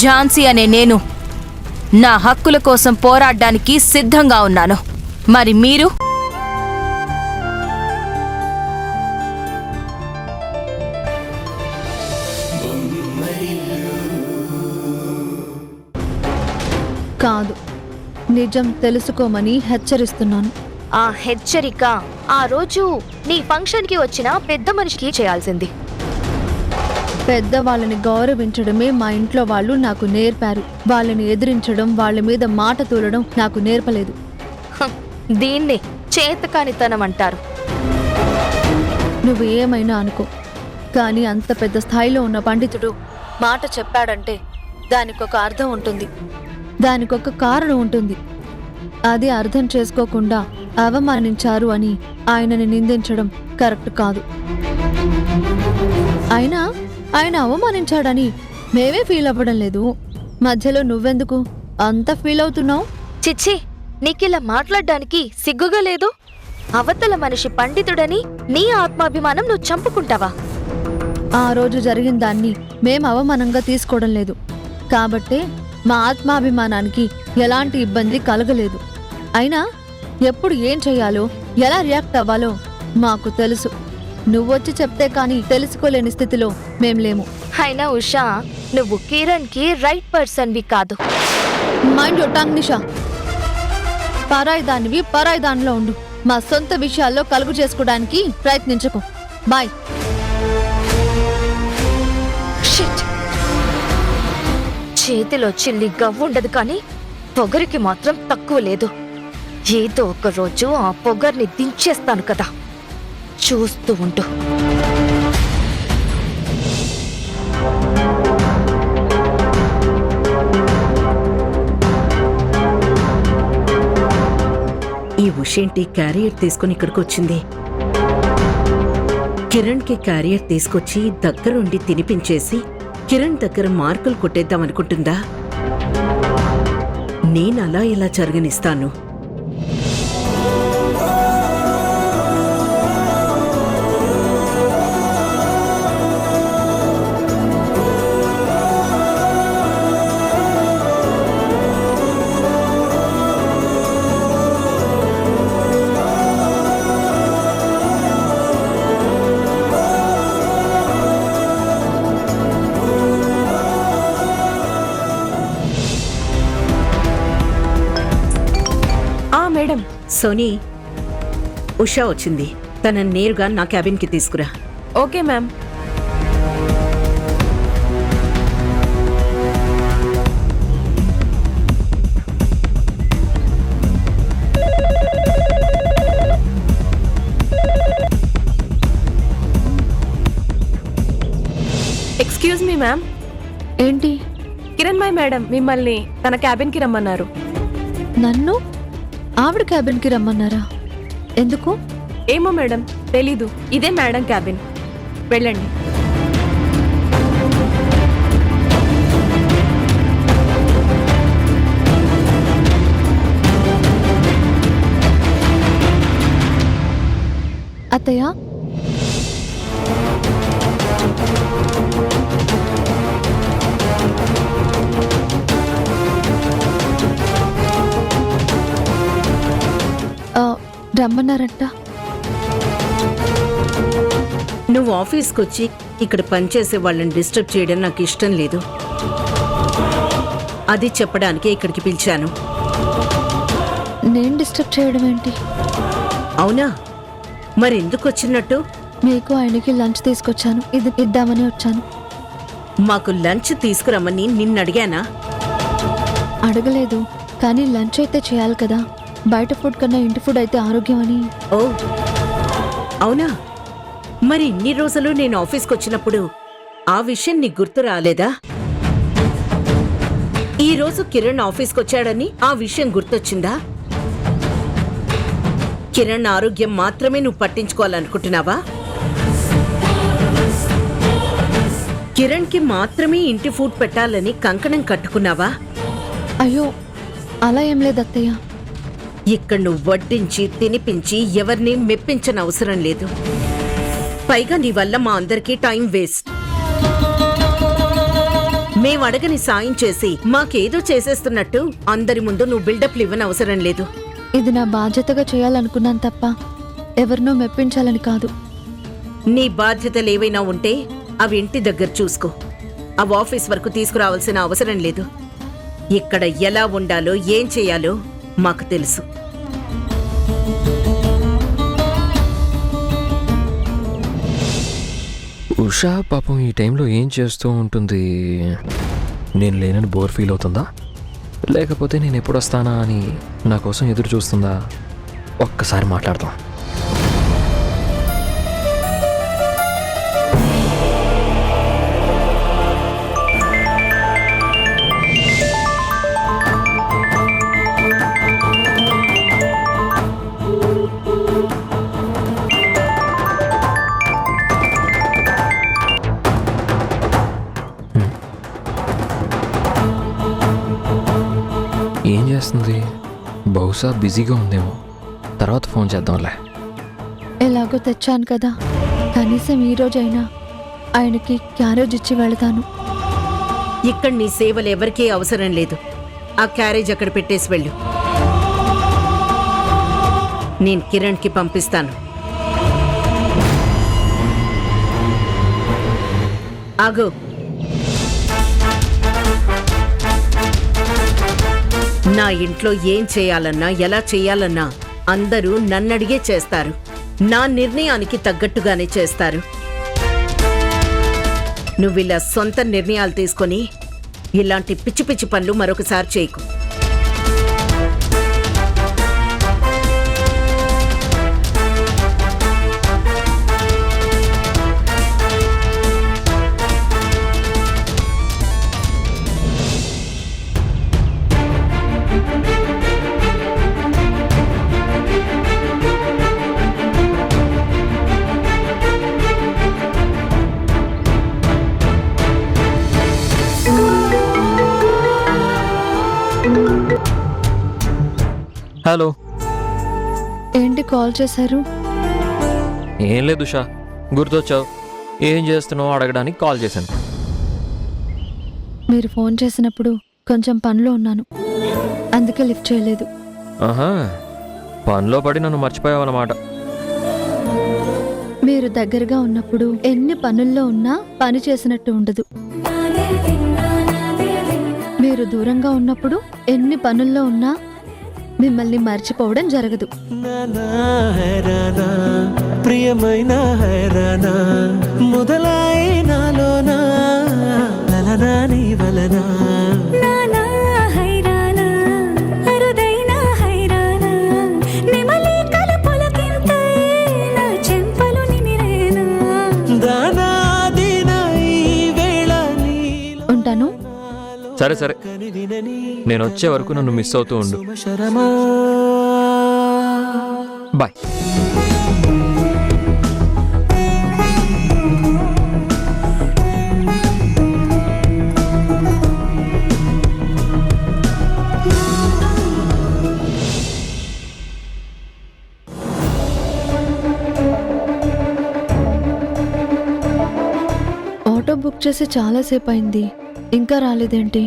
ఝాన్సీ అనే నేను నా హక్కుల కోసం పోరాడడానికి సిద్ధంగా ఉన్నాను. మరి మీరు? కాదు, నిజం తెలుసుకోమని హెచ్చరిస్తున్నాను. ఆ హెచ్చరిక ఆ రోజు నీ ఫంక్షన్కి వచ్చిన పెద్ద మనిషికి చేయాల్సింది. పెద్దవాళ్ళని గౌరవించడమే మా ఇంట్లో వాళ్ళు నాకు నేర్పారు. వాళ్ళని ఎదిరించడం, వాళ్ళ మీద మాట తూలడం నాకు నేర్పలేదు. దీన్నే చేతకానితనం అంటారు. నువ్వు ఏమైనా అనుకో, కానీ అంత పెద్ద స్థాయిలో ఉన్న పండితుడు మాట చెప్పాడంటే దానికొక అర్థం ఉంటుంది, దానికొక కారణం ఉంటుంది. అది అర్థం చేసుకోకుండా అవమానించారు అని ఆయనని నిందించడం కరెక్ట్ కాదు. ఆయన అవమానించాడని మేమే ఫీల్ అవ్వడం లేదు. మధ్యలో నువ్వెందుకు అంత ఫీల్ అవుతున్నావు? చిచ్చి, నీకిలా మాట్లాడడానికి సిగ్గుగా లేదు? అవతల మనిషి పండితుడని నీ ఆత్మాభిమానం నువ్వు చంపుకుంటావా? ఆ రోజు జరిగిన దాన్ని మేం అవమానంగా తీసుకోవడం లేదు కాబట్టే మా ఆత్మాభిమానానికి ఎలాంటి ఇబ్బంది కలగలేదు. అయినా ఎప్పుడు ఏం చెయ్యాలో, ఎలా రియాక్ట్ అవ్వాలో మాకు తెలుసు. నువ్వొచ్చి చెప్తే కానీ తెలుసుకోలేని స్థితిలో మేం లేము. అయినా ఉషా, నువ్వు కిరణ్కి రైట్ పర్సన్వి కాదు. మైండ్ యువర్ టంగ్ నిషా. పరాయి దానివి పరాయి దానిలో ఉండు. మా సొంత విషయాల్లో కలుగు చేసుకోవడానికి ప్రయత్నించకు. బాయ్. చేతిలో చిల్లి గవ్వుండదు కానీ పొగరికి మాత్రం తక్కువ లేదు. ఏదో ఒక రోజు ఆ పొగర్ని దించేస్తాను కదా, చూస్తూ ఉండు. ఈ ఉషేంటి క్యారియర్ తీసుకుని ఇక్కడికి వచ్చింది? కిరణ్కి క్యారియర్ తీసుకొచ్చి దగ్గరుండి తినిపించేసి కిరణ్ దగ్గర మార్కులు కొట్టేద్దామనుకుంటుందా? నేనలా ఇలా జరగనిస్తాను. మేడం. సోనీ, ఉషా వచ్చింది. తనని నేరుగా నా క్యాబిన్కి తీసుకురా. Okay ma'am. Excuse me ma'am. ఏంటి? కిరణ్ మై మేడం మిమ్మల్ని తన క్యాబిన్కి రమ్మన్నారు. నన్ను ఆవిడ క్యాబిన్కి రమ్మన్నారా? ఎందుకు? ఏమో మేడం, తెలీదు. ఇదే మేడం క్యాబిన్, వెళ్ళండి. అత్తయ్య, రమ్మన్నారంట. నువ్వు ఆఫీస్కొచ్చి ఇక్కడ పనిచేసే వాళ్ళని డిస్టర్బ్ చేయడం నాకు ఇష్టం లేదు. అది చెప్పడానికే ఇక్కడికి పిలిచాను. నేను డిస్టర్బ్ చేయడం ఏంటి? అవునా, మరెందుకు వచ్చినట్టు? మీకు ఆయనకి లంచ్ తీసుకొచ్చాను, ఇది ఇద్దామని వచ్చాను. మాకు లంచ్ తీసుకురమ్మని నిన్నడిగానా? అడగలేదు, కానీ లంచ్ అయితే చేయాలి కదా. బయట ఫుడ్ కన్నా ఇంటి ఫుడ్ అయితే ఆరోగ్యం అని. ఓ అవునా, మరి ఇన్ని రోజులు నేను ఆఫీస్కి వచ్చినప్పుడు ఆ విషయం నీకు గుర్తు రాలేదా? ఈ రోజు కిరణ్ ఆఫీస్కి వచ్చాడని ఆ విషయం గుర్తొచ్చిందా? కిరణ్ ఆరోగ్యం మాత్రమే నువ్వు పట్టించుకోవాలనుకుంటున్నావా? కిరణ్కి మాత్రమే ఇంటి ఫుడ్ పెట్టాలని కంకణం కట్టుకున్నావా? అయ్యో, అలా ఏం లేదు అత్తయ్య. ఇక్కడ నువ్వు వడ్డించి తినిపించి ఎవరిని మెప్పించనవసరం లేదు. పైగా నీ వల్ల మా అందరికీ టైం వేస్ట్. మేం అడగని సాయం చేసి మాకేదో చేసేస్తున్నట్టు అందరి ముందు నువ్వు బిల్డప్లు ఇవ్వనవసరం లేదు. ఇది నా బాధ్యతగా చేయాలనుకున్నాను తప్ప ఎవరినో మెప్పించాలని కాదు. నీ బాధ్యతలేవైనా ఉంటే అవి ఇంటి దగ్గర చూసుకో. అవి ఆఫీస్ వరకు తీసుకురావాల్సిన అవసరం లేదు. ఇక్కడ ఎలా ఉండాలో ఏం చేయాలో మాకు తెలుసు. ఉషా పాపం ఈ టైంలో ఏం చేస్తూ ఉంటుంది? నేను లేనని బోర్ ఫీల్ అవుతుందా, లేకపోతే నేను ఎప్పుడు వస్తానా అని నా కోసం ఎదురు చూస్తుందా? ఒక్కసారి మాట్లాడదాం. ఏం చేస్తుంది? బహుశా బిజీగా ఉందేమో, తర్వాత ఫోన్ చేద్దాంలే. ఎలాగో తెచ్చాను కదా, కనీసం ఈ రోజైనా ఆయనకి క్యారేజ్ ఇచ్చి వెళతాను. ఇక్కడ నీ సేవలు ఎవరికీ అవసరం లేదు. ఆ క్యారేజ్ అక్కడ పెట్టేసి వెళ్ళు. నేను కిరణ్కి పంపిస్తాను. ఆగు. నా ఇంట్లో ఏం చేయాలన్నా ఎలా చేయాలన్నా అందరూ నన్నడిగే చేస్తారు. నా నిర్ణయానికి తగ్గట్టుగానే చేస్తారు. నువ్విలా సొంత నిర్ణయాలు తీసుకొని ఇలాంటి పిచ్చి పిచ్చి పనులు మరొకసారి చేయకు. హలో, ఏంటి కాల్ చేశారు? ఏం లేదు ఉషా, గుర్తొచ్చావు. ఏం చేస్తున్నావు అడగడానికి కాల్ చేశాను. మీరు ఫోన్ చేసినప్పుడు కొంచెం పనిలో ఉన్నాను, అందుకే లిఫ్ట్ చేయలేదు. ఆహా, పనిలో పడి నన్ను మర్చిపోయావన్నమాట. మీరు దగ్గరగా ఉన్నప్పుడు ఎన్ని పనుల్లో ఉన్నా పని చేసినట్టు ఉండదు. మీరు దూరంగా ఉన్నప్పుడు ఎన్ని పనుల్లో ఉన్నా మిమ్మల్ని మర్చిపోవడం జరగదు. ప్రియమైన హైరానా మొదలైనాలోనా లలనాని వలనా ఉంటాను. సరే సరే, నేను వచ్చే వరకు నన్ను మిస్ అవుతూ ఉండు. బాయ్. ఆటో బుక్ చేసి చాలాసేపు అయింది, ఇంకా రాలేదేంటి?